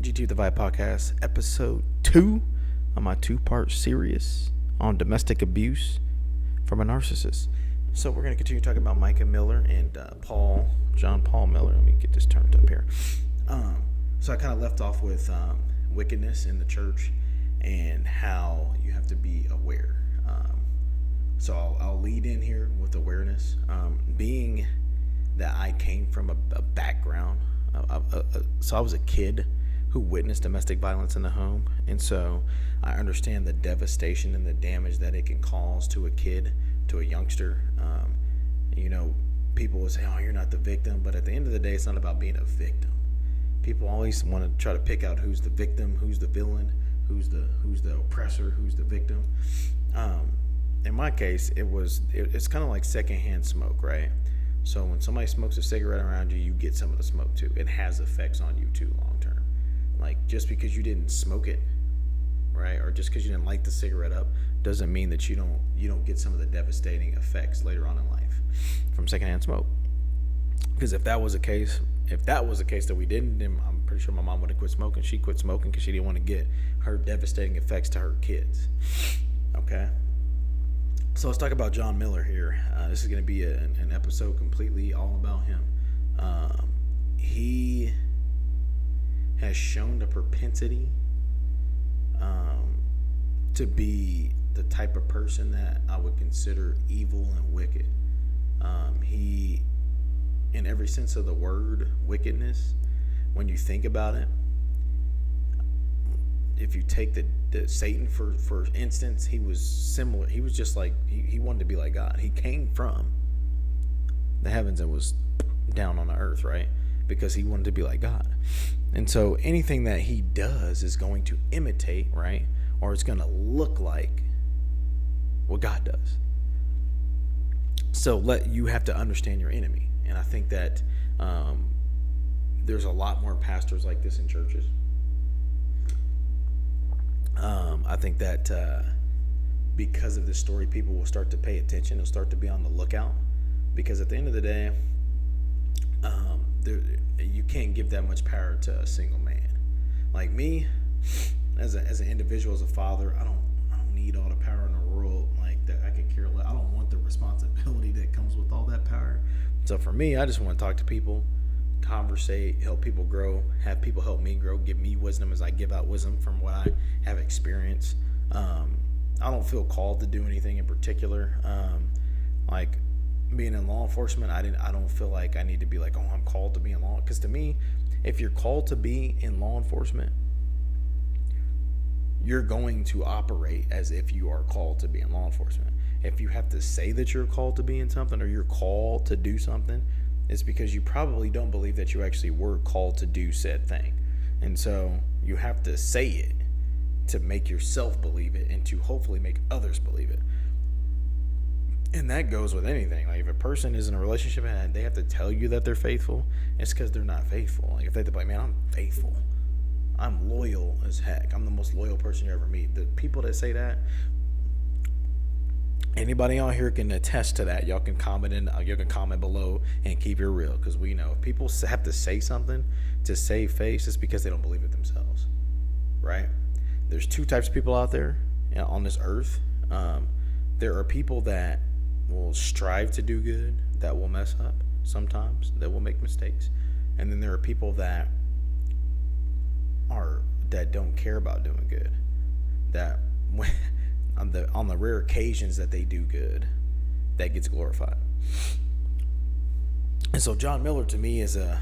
GT the Vibe Podcast, episode 2 of my 2-part series on domestic abuse from a narcissist. So we're going to continue talking about Mica Miller and John Paul Miller. Let me get this turned up here. So I kind of left off with wickedness in the church and how you have to be aware. So I'll lead in here with awareness. Being that I came from a background, so I was a kid who witnessed domestic violence in the home, and so I understand the devastation and the damage that it can cause to a kid, to a youngster. People will say, "Oh, you're not the victim," but at the end of the day, it's not about being a victim. People always want to try to pick out who's the victim, who's the villain, who's the oppressor, who's the victim. In my case, it's kind of like secondhand smoke, right? So when somebody smokes a cigarette around you, you get some of the smoke too. It has effects on you too long term. Like, just because you didn't smoke it, right, or just because you didn't light the cigarette up, doesn't mean that you don't get some of the devastating effects later on in life from secondhand smoke. Because if that was the case that we didn't, then I'm pretty sure my mom would have quit smoking. She quit smoking because she didn't want to get her devastating effects to her kids. Okay. So let's talk about John Miller here. This is going to be an episode completely all about him. He has shown the propensity to be the type of person that I would consider evil and wicked. He, in every sense of the word, wickedness, when you think about it, if you take the Satan for instance, he was similar. He was just like, he wanted to be like God. He came from the heavens and was down on the earth, right? Because he wanted to be like God. And so anything that he does is going to imitate, right? Or it's going to look like what God does. So you have to understand your enemy. And I think that there's a lot more pastors like this in churches. I think that because of this story, people will start to pay attention. They'll start to be on the lookout, because at the end of the day, you can't give that much power to a single man. Like me, as an individual, as a father, I don't need all the power in the world. Like that, I could care less. I don't want the responsibility that comes with all that power. So for me, I just want to talk to people, conversate, help people grow, have people help me grow, give me wisdom as I give out wisdom from what I have experienced. I don't feel called to do anything in particular. Like being in law enforcement, I don't feel like I need to be like, oh, I'm called to be in law. Because to me, if you're called to be in law enforcement, you're going to operate as if you are called to be in law enforcement. If you have to say that you're called to be in something, or you're called to do something, it's because you probably don't believe that you actually were called to do said thing. And so you have to say it to make yourself believe it, and to hopefully make others believe it. And that goes with anything. Like if a person is in a relationship and they have to tell you that they're faithful, it's because they're not faithful. Like if they have to be like, man, I'm faithful, I'm loyal as heck, I'm the most loyal person you ever meet. The people that say that, anybody out here can attest to that. Y'all can comment below and keep it real, because we know if people have to say something to save face, it's because they don't believe it themselves, right? There's two types of people out there on this earth. There are people that will strive to do good, that will mess up sometimes, that will make mistakes, and then there are people that don't care about doing good, that when on the rare occasions that they do good, that gets glorified. And so John Miller to me is a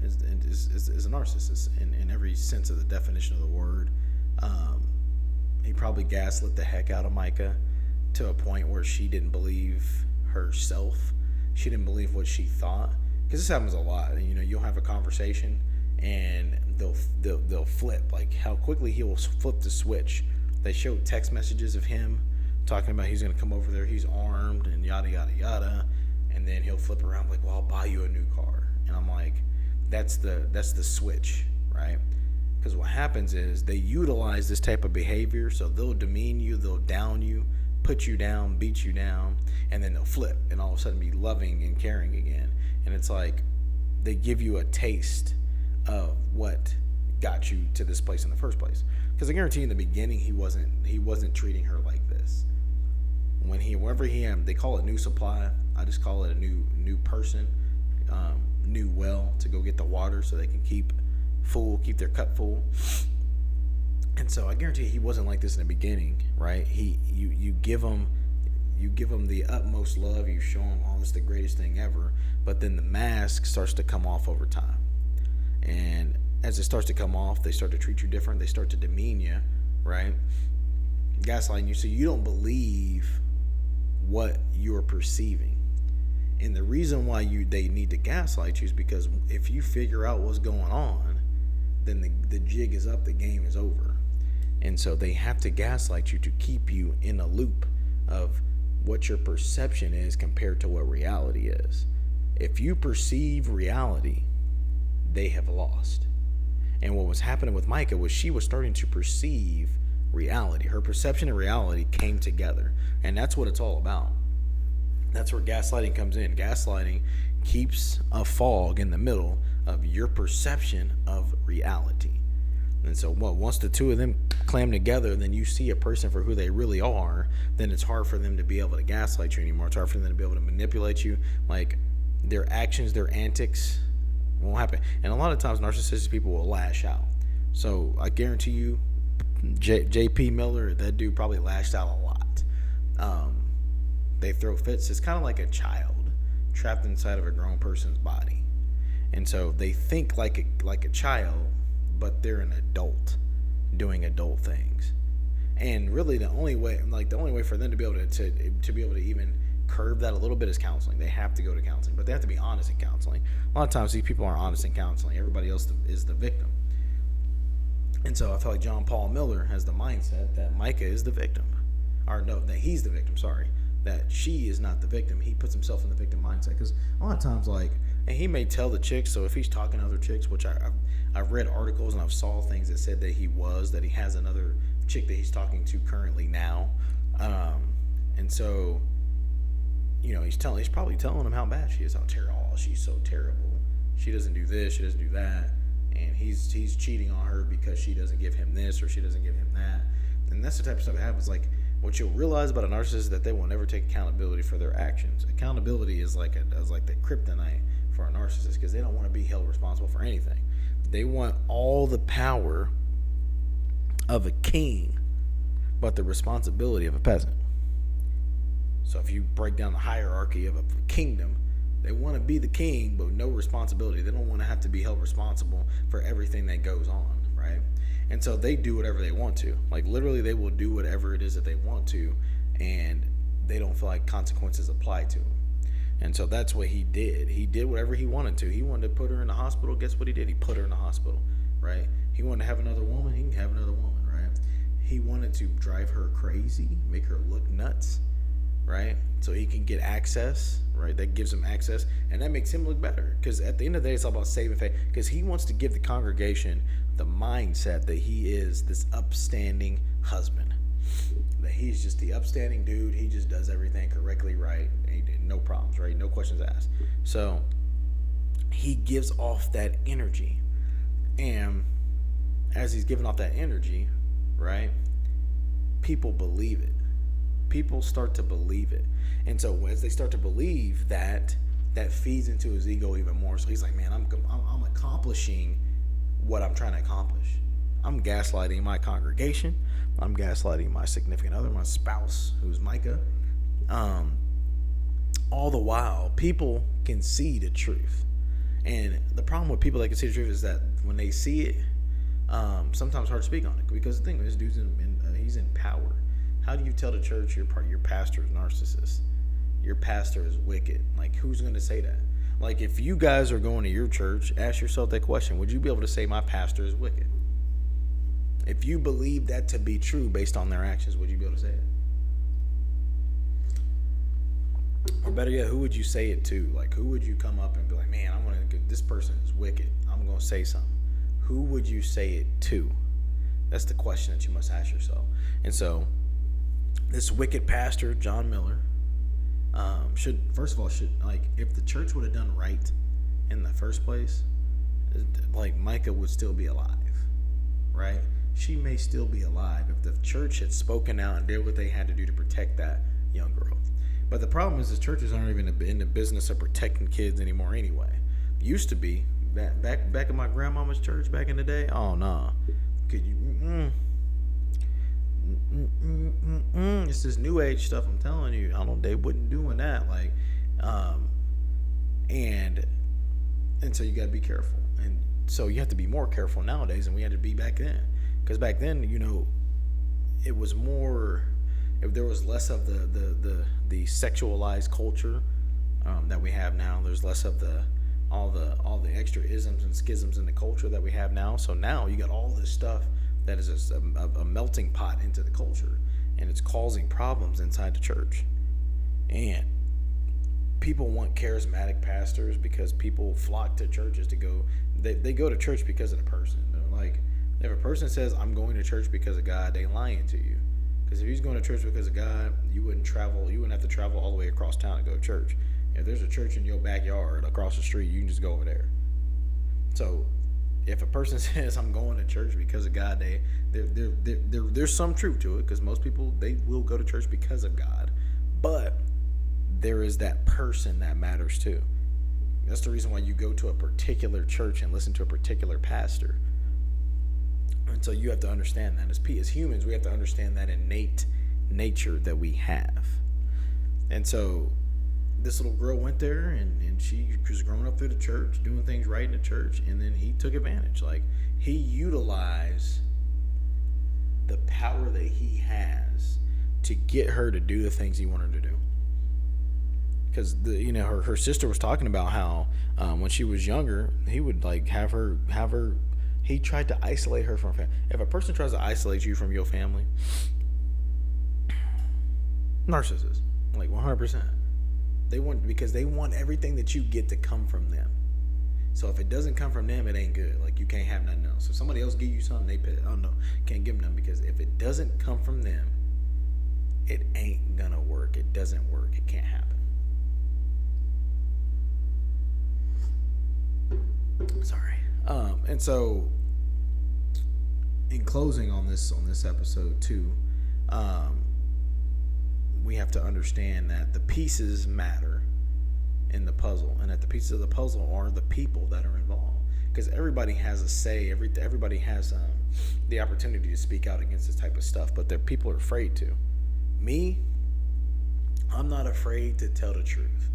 narcissist in every sense of the definition of the word. He probably gaslit the heck out of Mica to a point where she didn't believe herself. She didn't believe what she thought. Because this happens a lot. You'll have a conversation and they'll flip. Like how quickly he will flip the switch. They show text messages of him talking about he's going to come over there, he's armed, and yada, yada, yada. And then he'll flip around like, well, I'll buy you a new car. And I'm like, that's the switch, right? Because what happens is they utilize this type of behavior, so they'll demean you, they'll down you, put you down, beat you down, and then they'll flip and all of a sudden be loving and caring again. And it's like they give you a taste of what got you to this place in the first place. Because I guarantee you in the beginning he wasn't treating her like this. Whenever they call it new supply. I just call it a new person, new well to go get the water so they can keep their cup full. And so I guarantee he wasn't like this in the beginning, right? You give him the utmost love, you show him all this the greatest thing ever, but then the mask starts to come off over time. And as it starts to come off, they start to treat you different, they start to demean you, right? Gaslighting you, so you don't believe what you're perceiving. And the reason why they need to gaslight you is because if you figure out what's going on, then the jig is up, the game is over. And so they have to gaslight you to keep you in a loop of what your perception is compared to what reality is. If you perceive reality, they have lost. And what was happening with Mica was she was starting to perceive reality. Her perception and reality came together. And that's what it's all about. That's where gaslighting comes in. Gaslighting keeps a fog in the middle of your perception of reality. And so once the two of them clam together, then you see a person for who they really are, then it's hard for them to be able to gaslight you anymore. It's hard for them to be able to manipulate you. Like, their actions, their antics won't happen. And a lot of times narcissistic people will lash out. So I guarantee you, JP Miller, that dude probably lashed out a lot. They throw fits. It's kind of like a child trapped inside of a grown person's body. And so they think like a child, but they're an adult doing adult things. And really the only way for them to be able to even curb that a little bit is counseling. They have to go to counseling, but they have to be honest in counseling. A lot of times these people aren't honest in counseling. Everybody else is the victim. And so I feel like John Paul Miller has the mindset that Mica is the victim. Or no, that he's the victim, sorry. That she is not the victim. He puts himself in the victim mindset. Because a lot of times, and he may tell the chicks, so if he's talking to other chicks, which I've read articles and I've saw things that said that he has another chick that he's talking to currently now. And so, he's probably telling him how bad she is, how terrible, she's so terrible. She doesn't do this, she doesn't do that. And he's cheating on her because she doesn't give him this or she doesn't give him that. And that's the type of stuff that happens. Like, what you'll realize about a narcissist is that they will never take accountability for their actions. Accountability is like the kryptonite for a narcissist, because they don't want to be held responsible for anything. They want all the power of a king, but the responsibility of a peasant. So if you break down the hierarchy of a kingdom, they want to be the king, but no responsibility. They don't want to have to be held responsible for everything that goes on, right? And so they do whatever they want to. Like, literally, they will do whatever it is that they want to, and they don't feel like consequences apply to them. And so that's what he did. He did whatever he wanted to. He wanted to put her in the hospital. Guess what he did? He put her in the hospital, right? He wanted to have another woman. He can have another woman, right? He wanted to drive her crazy, make her look nuts, right? So he can get access, right? That gives him access, and that makes him look better. Because at the end of the day, it's all about saving face. Because he wants to give the congregation the mindset that he is this upstanding husband. That he's just the upstanding dude. He just does everything correctly, right? No problems, right? No questions asked. So he gives off that energy. And as he's giving off that energy, right, people believe it. People start to believe it. And so as they start to believe that, that feeds into his ego even more. So he's like, man, I'm accomplishing what I'm trying to accomplish. I'm gaslighting my congregation. I'm gaslighting my significant other, my spouse, who's Mica. All the while, people can see the truth. And the problem with people that can see the truth is that when they see it, sometimes it's hard to speak on it. Because the thing is, dude's he's in power. How do you tell the church your pastor is narcissist? Your pastor is wicked. Like, who's going to say that? Like, if you guys are going to your church, ask yourself that question. Would you be able to say my pastor is wicked? If you believe that to be true based on their actions, would you be able to say it? Or better yet, who would you say it to? Like, who would you come up and be like, man, this person is wicked. I'm going to say something. Who would you say it to? That's the question that you must ask yourself. And so, this wicked pastor, John Miller, should if the church would have done right in the first place, like, Mica would still be alive. right? She may still be alive if the church had spoken out and did what they had to do to protect that young girl. But the problem is the churches aren't even in the business of protecting kids anymore anyway. Used to be. Back in my grandmama's church back in the day, oh no. Could you it's this new age stuff, I'm telling you. I don't, they wouldn't doing that. Like and so you gotta be careful. And so you have to be more careful nowadays than we had to be back then. Because back then, it was more, if there was less of the sexualized culture that we have now. There's less of all the extra isms and schisms in the culture that we have now. So now you got all this stuff that is a melting pot into the culture, and it's causing problems inside the church. And people want charismatic pastors because people flock to churches to go. They go to church because of the person. They're like, if a person says, I'm going to church because of God, they lying to you. Because if he's going to church because of God, you wouldn't have to travel all the way across town to go to church. If there's a church in your backyard across the street, you can just go over there. So if a person says, I'm going to church because of God, there's some truth to it, because most people, they will go to church because of God. But there is that person that matters too. That's the reason why you go to a particular church and listen to a particular pastor. And so you have to understand that as humans, we have to understand that innate nature that we have. And so this little girl went there, and she was growing up through the church, doing things right in the church, and then he took advantage. Like, he utilized the power that he has to get her to do the things he wanted her to do. Because her sister was talking about how when she was younger, he would like have her. He tried to isolate her from family. If a person tries to isolate you from your family, narcissist, like 100%. Because they want everything that you get to come from them. So if it doesn't come from them, it ain't good. Like, you can't have nothing else. If somebody else give you something, they pay. Oh no, can't give them nothing, because if it doesn't come from them, it ain't gonna work. It doesn't work. It can't happen. Sorry. And so, in closing on this episode too, we have to understand that the pieces matter in the puzzle, and that the pieces of the puzzle are the people that are involved. Because everybody has a say. Everybody has the opportunity to speak out against this type of stuff, but the people are afraid to. Me, I'm not afraid to tell the truth.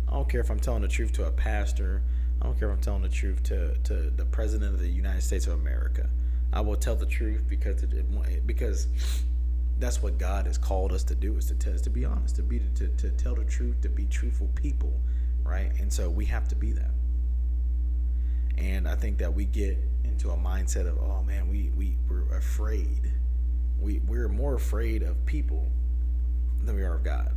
I don't care if I'm telling the truth to a pastor. I don't care if I'm telling the truth to the President of the United States of America. I will tell the truth because that's what God has called us to do, is to be honest, to tell the truth, to be truthful people, right? And so we have to be that. And I think that we get into a mindset of, oh man, we're afraid. We're more afraid of people than we are of God.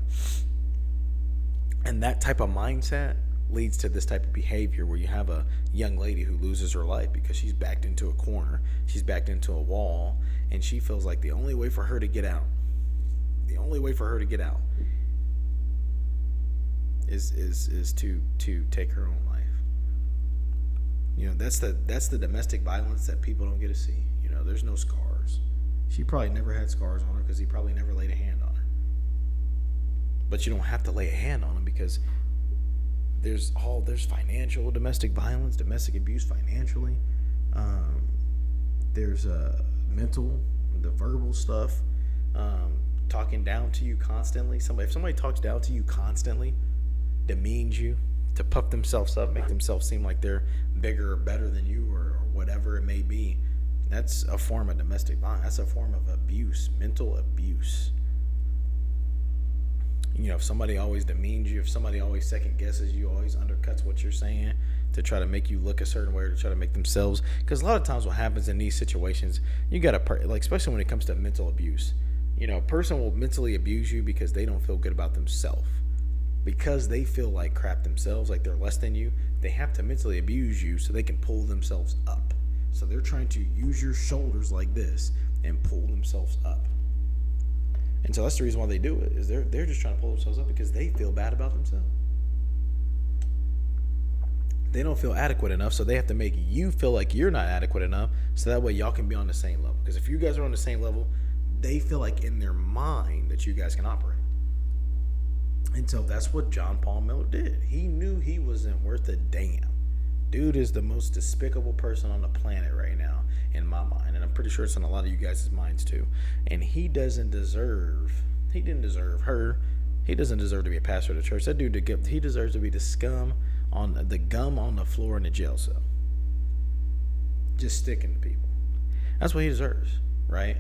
And that type of mindset leads to this type of behavior where you have a young lady who loses her life because she's backed into a corner, she's backed into a wall, and she feels like the only way for her to get out is to take her own life. That's the domestic violence that people don't get to see. There's no scars. She probably never had scars on her because he probably never laid a hand on her. But you don't have to lay a hand on him, because there's financial domestic violence, domestic abuse financially. There's mental, the verbal stuff, talking down to you constantly. If somebody talks down to you constantly, demeans you, to puff themselves up, make themselves seem like they're bigger or better than you, or whatever it may be, that's a form of domestic violence. That's a form of abuse, mental abuse. If somebody always demeans you, if somebody always second guesses you, always undercuts what you're saying to try to make you look a certain way, or to try to make themselves, because a lot of times what happens in these situations, you got to, especially when it comes to mental abuse, a person will mentally abuse you because they don't feel good about themselves, because they feel like crap themselves, like they're less than you. They have to mentally abuse you so they can pull themselves up. So they're trying to use your shoulders like this and pull themselves up. And so that's the reason why they do it, is they're just trying to pull themselves up because they feel bad about themselves. They don't feel adequate enough, so they have to make you feel like you're not adequate enough, so that way y'all can be on the same level. Because if you guys are on the same level, they feel like in their mind that you guys can operate. And so that's what John Paul Miller did. He knew he wasn't worth a damn. Dude is the most despicable person on the planet right now, in my mind. And I'm pretty sure it's in a lot of you guys' minds too. And he didn't deserve her. He doesn't deserve to be a pastor of the church. That dude, he deserves to be the gum on the floor in the jail cell. Just sticking to people. That's what he deserves, right?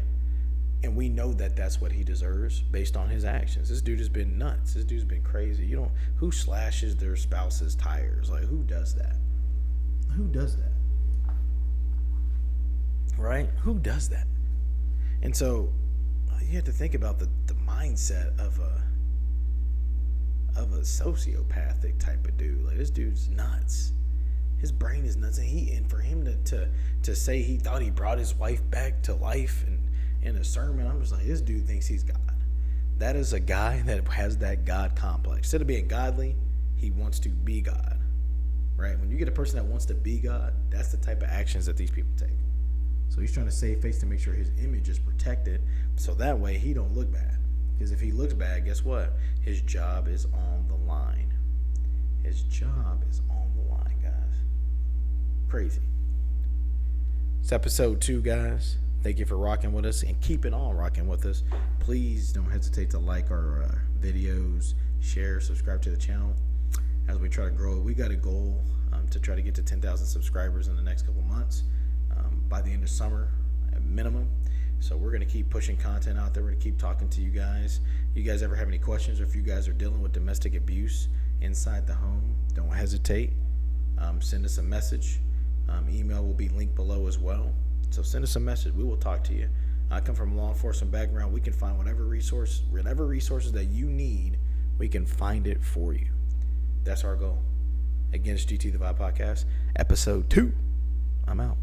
And we know that that's what he deserves based on his actions. This dude has been nuts. This dude's been crazy. Who slashes their spouse's tires? Like, who does that? Who does that? Right? Who does that? And so you have to think about the mindset of a sociopathic type of dude. Like, this dude's nuts. His brain is nuts. And for him to say he thought he brought his wife back to life and in a sermon, I'm just like, this dude thinks he's God. That is a guy that has that God complex. Instead of being godly, he wants to be God. Right? When you get a person that wants to be God, that's the type of actions that these people take. So he's trying to save face to make sure his image is protected, so that way he don't look bad. Because if he looks bad, guess what? His job is on the line. His job is on the line, guys. Crazy. It's episode 2, guys. Thank you for rocking with us and keeping on rocking with us. Please don't hesitate to like our videos, share, subscribe to the channel as we try to grow. We got a goal to try to get to 10,000 subscribers in the next couple months by the end of summer at minimum. So we're going to keep pushing content out there. We're going to keep talking to you guys. You guys ever have any questions, or if you guys are dealing with domestic abuse inside the home, don't hesitate. Send us a message. Email will be linked below as well. So send us a message. We will talk to you. I come from a law enforcement background. We can find whatever resources that you need, we can find it for you. That's our goal. Again, it's GT the Vibe Podcast, episode 2. I'm out.